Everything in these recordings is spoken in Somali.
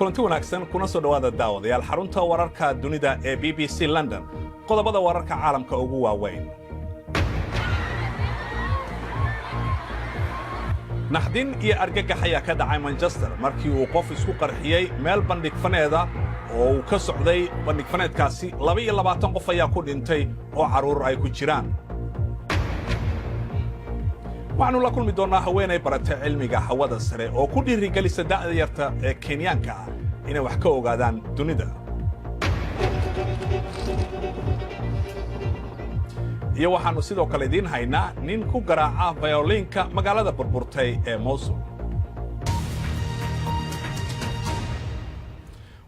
kulanti wanaagsan kuna soo dhawaada daawadayaal xarunta wararka dunida ee BBC London qodobada wararka caalamka ugu waaweyn naxdin iyo argagax ayaa ka dhacay Manchester markii uu qof isku qarxiyay meel bandhig faneeda oo uu ka socday bandhig faneedkaasi 22 qof ayaa ku dhintay oo caruur ay ku jiraan waxaanu la kulmi doonaa haweenay barata cilmiga hawada sare oo ku dhiirigelisa da'da yarta ee Kenyaanka ah inay wax ka ogaadaan dunida iyo waxaanu sidoo kale idin haynaa nin ku garaaca violinka magaalada burburtay ee Mosul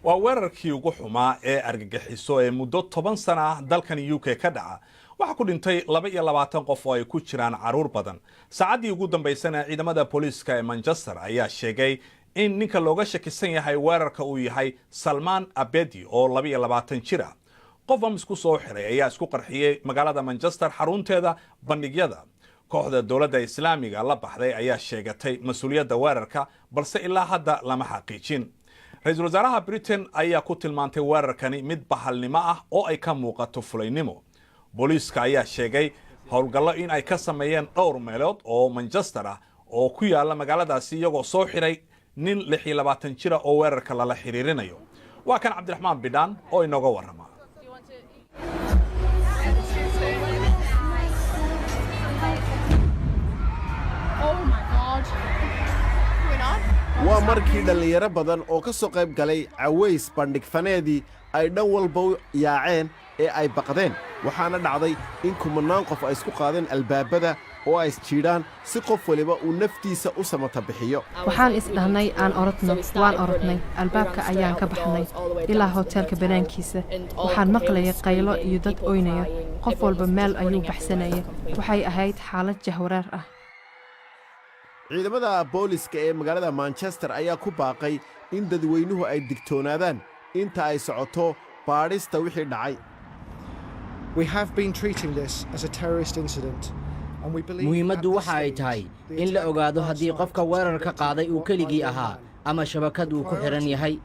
waa weerarkii ugu xumaa ee argagixiso ee muddo 10 sano ah dalkan UK ka dhaca waxa ku dhintay 22 qof oo ay ku jiraan caruur badan saacadii ugu dambeysana ciidamada booliiska ee Manchester ayaa sheegay in ninka looga shakisan yahay weerarka uu yahay Salman Abedi oo 22 jir ah qof isku soo xiray ayaa isku qarxiyay magaalada Manchester xarunteeda bandhigyada kooxda dawladda Islaamiga la baxday ayaa sheegatay mas'uuliyadda weerarka balse ilaa hadda lama xaqiijin ra'iisul wasaaraha Britain ayaa ku tilmaantay weerarkani mid bahalnimo ah oo ay ka muuqato fulaynimo booliiska ayaa sheegay howlgallo in ay ka sameeyeen dhowr meelood oo Manchester ah oo ku yaala magaaladaasi iyagoo soo xiray nin 26 jir oo weerarka lala xiriirinayo waa kan Cabdiraxmaan Bidhaan oo inooga warrama waa markii dhalinyaro badan oo ka soo qayb galay caways bandhig faneedii ay dhan walba yaaceen ee ay baqdeen waxaana dhacday in kumanaan qof ay isku qaadeen albaabada oo ay isjiidhaan si qof waliba uu naftiisa u samata bixiyo waxaan isdhahnay aan orodno waan orodnay albaabka ayaan ka baxnay ilaa hoteelka banaankiisa waxaan maqlayay qaylo iyo dad oynaya qof walba meel ayuu baxsanaya waxay ahayd xaalad jahwareer ah ciidamada booliska ee magaalada Manchester ayaa ku baaqay in dadweynuhu ay digtoonaadaan inta ay socoto baadhista wixii dhacay muhiimaddu waxa ay tahay in la ogaado haddii qofka weerarka qaaday uu keligii ahaa ama shabakad uu ku xiran yahay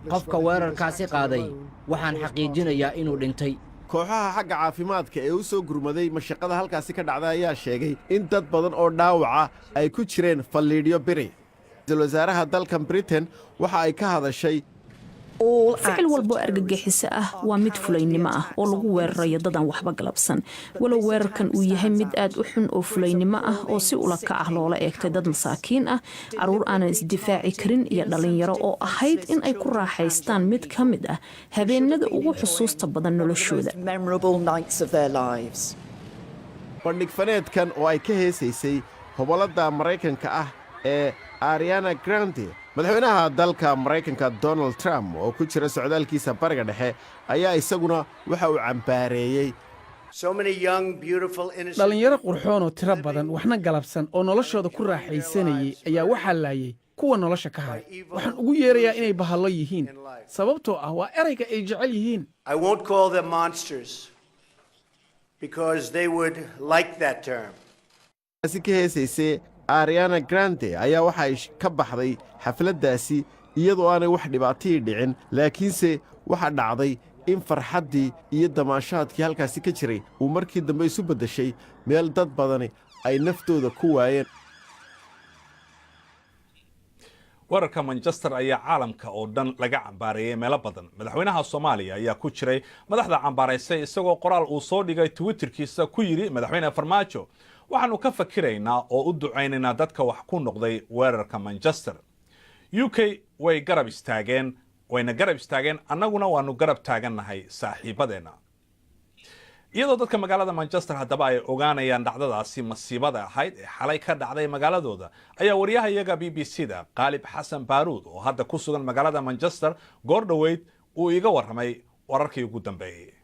qofka weerarkaasi qaaday waxaan xaqiijinayaa inuu dhintay kooxaha xagga caafimaadka ee u soo gurmaday mashaqada halkaasi ka dhacday ayaa sheegay in dad badan oo dhaawaca ay ku jireen falliidhyo biri ra'iisul wasaaraha dalkan Britain waxa ay ka hadashay ficil walbo argagixiso ah waa mid fulaynimo ah oo lagu weerarayo dad aan waxba galabsan walow weerarkan uu yahay mid aad u xun oo fulaynimo ah oo si ula ka ah loola eegtay dad masaakiin ah caruur aanan isdifaaci karin iyo dhalinyaro oo ahayd in ay ku raaxaystaan mid ka mid ah habeenada ugu xusuusta badan noloshooda bandhig faneedkan oo ay ka heesaysay hobolada Mareykanka ah ee Ariana Grande madaxweynaha dalka Mareykanka Donald Trump oo ku jira socdaalkiisa bariga dhexe ayaa isaguna waxa uu cambaareeyay dhalinyaro qurxoon oo tiro badan waxna galabsan oo noloshooda ku raaxaysanayay ayaa waxaa laayay kuwa nolosha ka haray waxaan ugu yeerayaa inay bahallo yihiin sababtoo ah waa erayga ay jecel yihiin ka heesaysay Ariana Grande ayaa waxay ka baxday xafladdaasi iyadoo aanay wax dhibaatay dhicin laakiinse waxa dhacday in farxaddii iyo damaashaadkii halkaasi ka jiray uu markii dambe isu beddeshay meel dad badani ay naftooda ku waayeen weerarka Manchester ayaa caalamka oo dhan laga cambaareeyay meelo badan madaxweynaha Soomaaliya ayaa ku jiray madaxda cambaaraysay isagoo qoraal uu soo dhigay Twitterkiisa ku yiri madaxweyne Farmaajo waxaanu ka fakiraynaa oo u ducaynaynaa dadka wax ku noqday weerarka Manchester UK way garab istaageen annaguna waanu garab taagannahay saaxiibadeena iyadoo dadka magaalada Manchester haddaba ay ogaanayaan dhacdadaasi masiibada ahayd ee xalay ka dhacday magaaladooda ayaa wariyahayaga BBC-da Qaalib Xasan Baaruud oo hadda ku sugan magaalada Manchester goor dhaweyd uu iga warramay wararkii ugu dambeeyay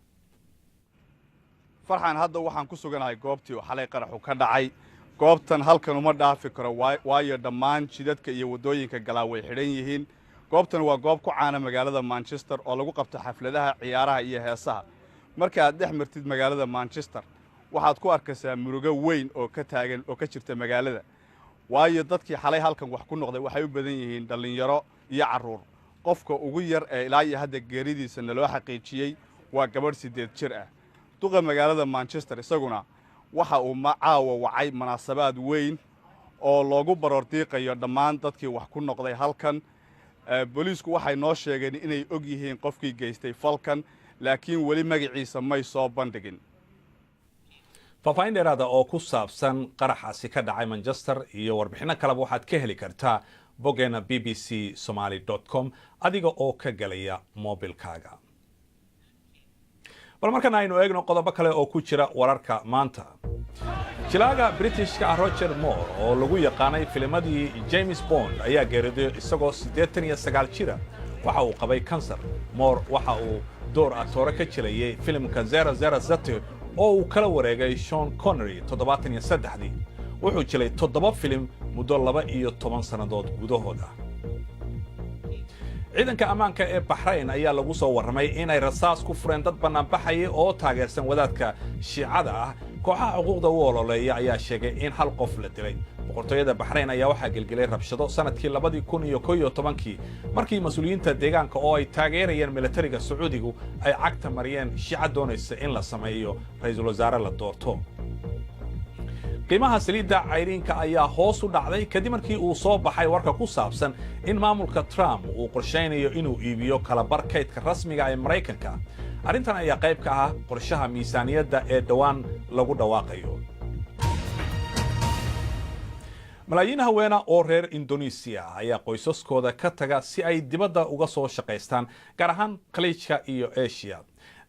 farxan hadda waxaan ku suganahay goobtii xalay qaraxu ka dhacay goobtan halkan uma dhaafi karo waayo dhammaan jidadka iyo wadooyinka galaa way xidhan yihiin goobtan waa goob ku caana magaalada Manchester oo lagu qabto xafladaha ciyaaraha iyo heesaha marka aad dhex martid magaalada Manchester waxaad ku arkaysaa murugo weyn oo ka taagan oo ka jirta magaalada waayo dadkii xalay halkan wax ku noqday waxay u badan yihiin dhalinyaro iyo caruur qofka ugu yar ee ilaa iyo hadda geeridiisa naloo xaqiijiyey waa gabadh 8 jir ah. duqa magaalada Manchester isaguna waxa uu caawa wacay munaasabaad weyn oo loogu baroordiiqayo dhammaan dadkii wax ku noqday halkan. booliisku waxay noo sheegeen inay og yihiin qofkii geystay falkan, laakiin weli magaciisa may soo bandhigin. faahfaahin dheeraada oo ku saabsan qaraxaasi ka dhacay Manchester iyo warbixino kaleba waxaad ka heli kartaa boggeena bbcsomali.com adiga oo ka galaya moobilkaaga. bal markan aynu eegno qodobo kale oo ku jira wararka maanta. jilaaga Britishka Roger Moore oo lagu yaqaanay filmadii James Bond ayaa geeriday isagoo 89 jira. waxa uu qabay kansar. Moore waxa uu door actor ka jilayay filimka 007 oo uu kala wareegay Sean Connery 73. wuxuu jilay 7 filim muddo 12 sanadood gudahooda. ciidanka ammaanka ee Bahrain ayaa lagu soo warramay inay rasaas ku fureen dad banaanbaxaya oo taageersan wadaadka Shiicada ah. kooxaha xuquuqda u ololeeya ayaa sheegay in hal qof la dilay. boqortooyada Bahrain ayaa waxaa gelgelay rabshado sanadkii 2011 markii mas'uuliyiinta deegaanka oo ay taageerayeen militariga Sacuudigu ay cagta mariyeen Shiica doonaysa in la sameeyo ra'iisul wasaare la doorto. qiimaha saliidda cayriinka ayaa hoos u dhacday kadib markii uu soo baxay warka ku saabsan in maamulka Trump uu qorsheynayo inuu iibiyo kala bar kaydka rasmiga ee Mareykanka. arrintan ayaa qayb ka ah qorshaha miisaaniyadda ee dhawaan lagu dhawaaqayo. malaayiin haweena oo reer Indonesia ayaa qoysaskooda ka taga si ay dibadda uga soo shaqaystaan, gaar ahaan Khaliijka iyo Asia.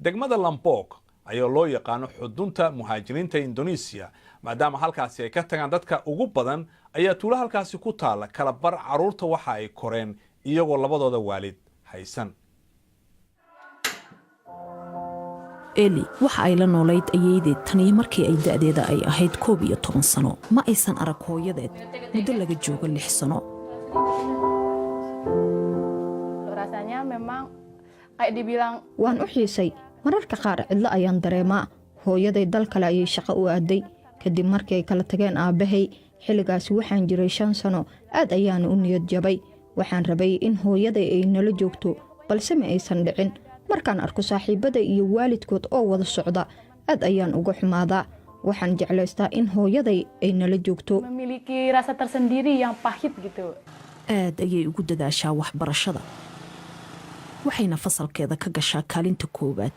degmada Lombok ayaa loo yaqaano xudunta muhaajiriinta Indonesia, maadaama halkaasi ay ka tagaan dadka ugu badan ayaa tuulo halkaasi ku taala kala bar caruurta waxa ay koreen iyagoo labadooda waalid haysan. eli waxa ay la noolayd ayeedeed tan iyo markii ay da'deeda ay ahayd 11 sano. ma aysan arag hooyadeed muddo laga joogo 6 sano. waan u xiisay mararka qaar cidlo ayaan dareemaa. hooyaday dal kale ayay shaqo u aaday kadib markii ay kala tageen aabbahay. xilligaasi waxaan jiray 5 sano. aad ayaan u niyad jabay. waxaan rabay in hooyaday ay nala joogto, balse ma aysan dhicin. markaan arko saaxiibada iyo waalidkood oo wada socda, aad ayaan uga xumaadaa. waxaan jeclaystaa in hooyaday ay nala joogto. aad ayay ugu dadaashaa waxbarashada, waxayna fasalkeeda ka gashaa kaalinta koowaad.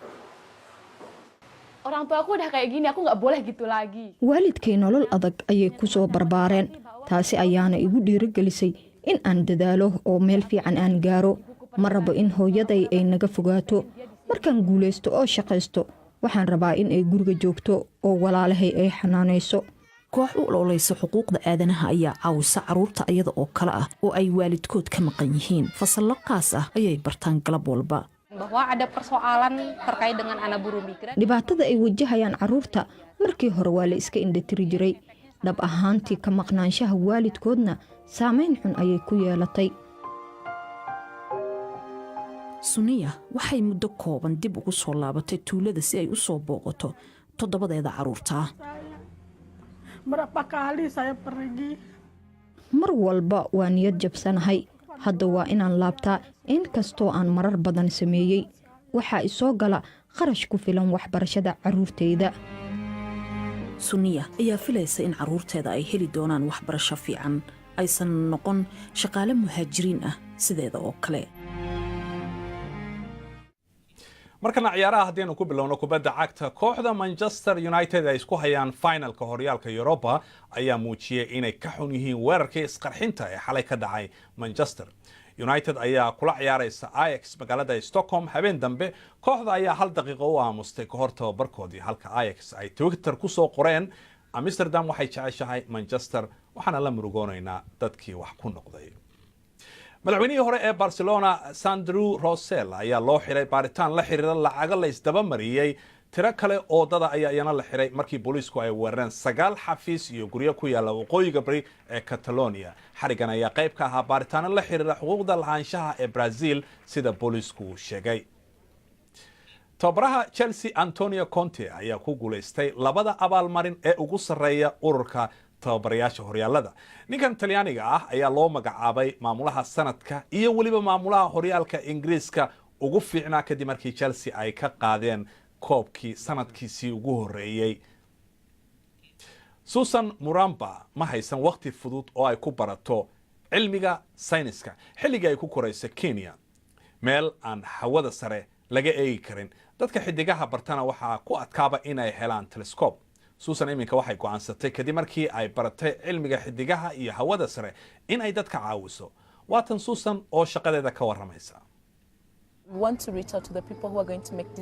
waalidkay nolol adag ayay ku soo barbaareen. taasi ayaana igu dhiirigelisay in aan dadaalo oo meel fiican aan gaaro. ma rabo in hooyaday ay naga fogaato. markaan guulaysto oo shaqaysto, waxaan rabaa in ay guriga joogto oo walaalahay ay xanaanayso. koox u ololeysa xuquuqda aadanaha ayaa caawisa carruurta iyada oo kale ah oo ay waalidkood ka maqan yihiin. fasallo qaas ah ayay bartaan galab walba. dhibaatada ay wajahayaan carruurta markii hore waa la iska indhatiri jiray. dhab ahaantii ka maqnaanshaha waalidkoodna saamayn xun ayay ku yeelatay. suniya waxay muddo kooban dib ugu soo laabatay tuulada si ay u soo booqato 7 carruurta. mar walba waa niyad jabsanahay. hadda waa inaan laabtaa. in kastoo aan marar badan sameeyey, waxaa isoo gala kharash ku filan waxbarashada carruurtayda. suniya ayaa filaysa in carruurteeda ay heli doonaan waxbarasho fiican, aysan noqon shaqaale muhaajiriin ah sideeda oo kale. markana ciyaaraha haddaynu ku bilowno kubadda cagta, kooxda Manchester United ay isku hayaan finalka horyaalka Europa ayaa muujiyay inay ka xun yihiin weerarkii isqarxinta ee xalay ka dhacay Manchester. United ayaa kula ciyaaraysa Ajax magaalada Stockholm habeen dambe. kooxda ayaa 1 daqiiqo u aamustay ka hor tababarkoodii, halka Ajax ay Twitter ku soo qoreen Amsterdam waxay jeceshahay Manchester, waxaana la murugoonaynaa dadkii wax ku noqday. madaxweynihii hore ee Barcelona Sandro Rosell ayaa loo xiray baaritaan la xiriira lacago la isdaba mariyay. tiro kale oo dada ayaa iyana la xiray markii booliisku ay weerareen 9 xafiis iyo guryo ku yaala waqooyiga bari ee Catalonia. xarigan ayaa qayb ka ahaa baaritaano la xiriira xuquuqda lahaanshaha ee Brazil sida booliisku sheegay. tababaraha Chelsea Antonio Conte ayaa ku guuleystay 2 abaalmarin ee ugu sarreeya ururka tababarayaasha horyaalada. ninkan talyaaniga ah ayaa loo magacaabay maamulaha sanadka iyo weliba maamulaha horyaalka Ingiriiska ugu fiicnaa kadib markii Chelsea ay ka qaadeen koobkii sanadkiisii ugu horeeyay. Susan Muramba ma haysan waqti fudud oo ay ku barato cilmiga sayniska xilliga ay ku koraysa Kenya, meel aan hawada sare laga eegi karin. dadka xidigaha bartana waxaa ku adkaaba inay helaan telescope. Susan iminka waxay go'aansatay kadib markii ay baratay cilmiga xidigaha iyo hawada sare in ay dadka caawiso. Waatan Susan oo shaqadeeda ka waramaysa.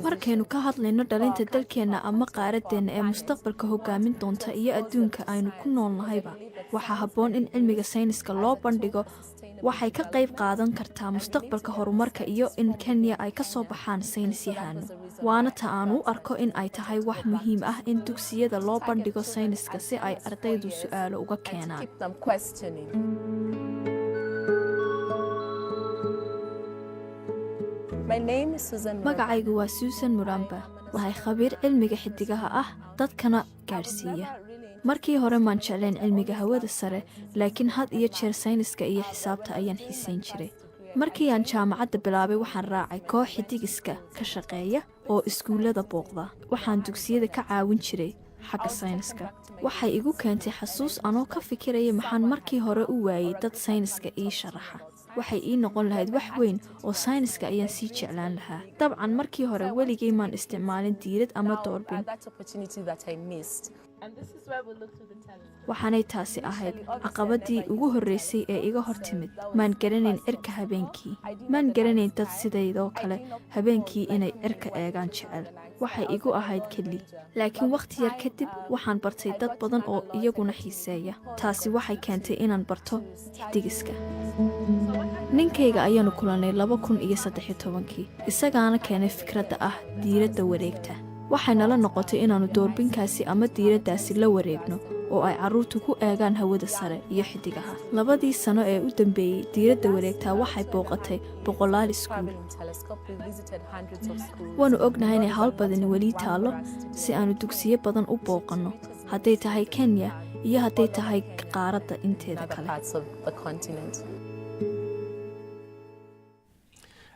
markaynu ka hadlayno dhalinta dalkeenna ama qaaradeena ee mustaqbalka hogaamin doonta iyo adduunka aynu ku noolnahayba, waxaa habboon in cilmiga sayniska loo bandhigo. waxay ka qayb qaadan kartaa mustaqbalka horumarka iyo in Kenya ay ka soo baxaan saynis yahano. waana ta aan u arko in ay tahay wax muhiim ah in dugsiyada loo bandhigo sayniska si ay ardaydu su'aalo uga keenaan. magacaygu waa Susan Muramba. waxay khabiir cilmiga xidigaha ah dadkana gaadhsiiya. markii hore maan jeclayn cilmiga hawada sare, laakiin had iyo jeer sayniska iyo xisaabta ayaan xiisayn jiray. markii aan jaamacadda bilaabay waxaan raacay koox xidigiska ka shaqeeya oo iskuullada booqda. waxaan dugsiyada ka caawin jiray xagga sayniska. waxay igu keentay xasuus anoo ka fikiraya maxaan markii hore u waayay dad sayniska ii sharaxa. waxay ii noqon lahayd wax weyn oo sayniska ayaan sii jeclaan lahaa. dabcan markii hore weligay maan isticmaalin diirad ama doorbin. waxaanay taasi ahayd caqabadii ugu horreysay ee iga hor timid. maan garanayn cirka habeenkii. maan garanayn dad sidaydoo kale habeenkii inay cirka eegaan jecel. waxay igu ahayd keli. laakiin wakhti yar kadib waxaan bartay dad badan oo iyaguna xiiseeya. taasi waxay keentay inaan barto xidigiska. ninkayga ayaanu kulannay 2013. isagaana keenay fikradda ah diiradda wareegta. waxay nala noqotay inaannu doorbinkaasi ama diiraddaasi la wareegno oo ay carruurtu ku eegaan hawada sare iyo xidigaha. 2 sano ee u dambeeyey diiradda wareegtaa waxay booqatay boqolaal iskuul. waanu ognahay inay hawl badani weli taallo si aanu dugsiyo badan u booqanno, hadday tahay Kenya iyo hadday tahay qaaradda inteeda kale.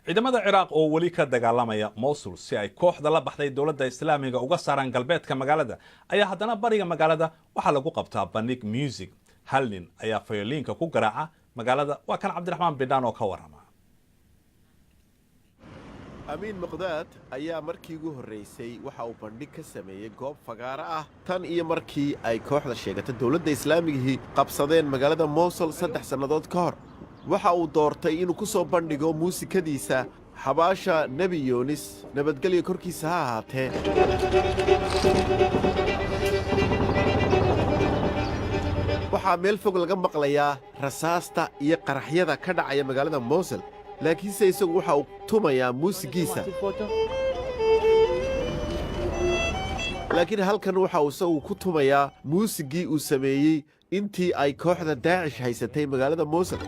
ciidamada Ciraaq oo weli ka dagaalamaya Mosul si ay kooxda la baxday dowladda Islaamiga uga saaraan galbeedka magaalada ayaa haddana bariga magaalada waxaa lagu qabtaa bandhig music. hal nin ayaa fayoliinka ku garaaca magaalada. waa kan Cabdiraxmaan Bidhaan oo ka warama. amiin muqdaad ayaa markii ugu horreysay waxa uu bandhig ka sameeyey goob fagaaro ah tan iyo markii ay kooxda sheegatay dowladda Islaamigii qabsadeen magaalada Mosul 3 sannadood ka hor. waxa uu doortay inuu ku soo bandhigo muusikadiisa xabaasha nebi yoonis nabadgelyo korkiisa ha ahaatee. waxaa meel fog laga maqlayaa rasaasta iyo qaraxyada ka dhacaya magaalada Mosul, laakiinse isagu waxa uu tumayaa muusigiisa. laakiin halkan waxa uu isagu ku tumayaa muusigii uu sameeyey intii ay kooxda Daacish haysatay magaalada Mosul.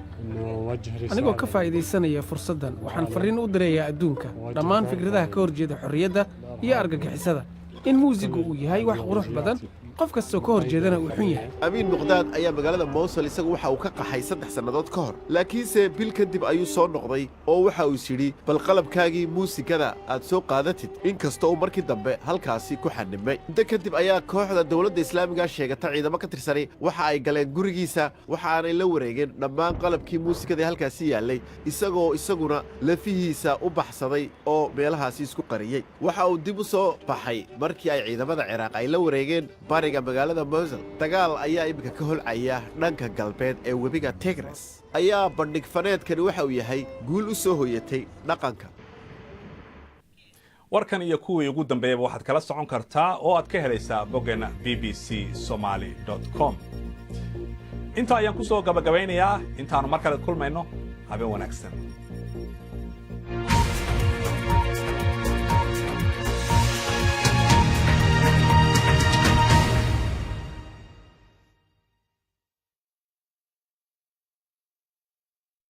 anigoo ka faa'iidaysanaya fursaddan waxaan fariin u dirayaa adduunka dhammaan fikradaha ka horjeeda xorriyadda iyo argagixisada in muusigu uu yahay wax qurux badan, qof kastoo ka horjeedana uu xun yahay. amiin muqdaad ayaa magaalada Mosul isagu waxa uu ka qaxay 3 sannadood ka hor, laakiinse bil kadib ayuu soo noqday oo waxa uu yidhi bal qalabkaagii muusikada aad soo qaadatid, inkastoo uu markii dambe halkaasi ku xanimay. inta kadib ayaa kooxda dowladda Islaamiga sheegata ciidamo ka tirsanay waxa ay galeen gurigiisa, waxaanay la wareegeen dhammaan qalabkii muusikada halkaasi yaallay, isaguna lafihiisa u baxsaday oo meelahaasi isku qariyey. waxa uu dib u soo baxay markii ay ciidamada Ciraaq ay la wareegeen bariga magaalada Mosul. dagaal ayaa iminka ka holcaya dhanka galbeed ee webiga Tigris. ayaa bandhig faneedkani waxa uu yahay guul u soo hoyatay dhaqanka. warkan iyo kuwii ugu dambeeyaba waxaad kala socon kartaa oo aad ka helaysaa boggeena bbcsomali.com. inta ayaan ku soo gabagabeynayaa intaanu mar kale kulmayno habeen wanaagsan.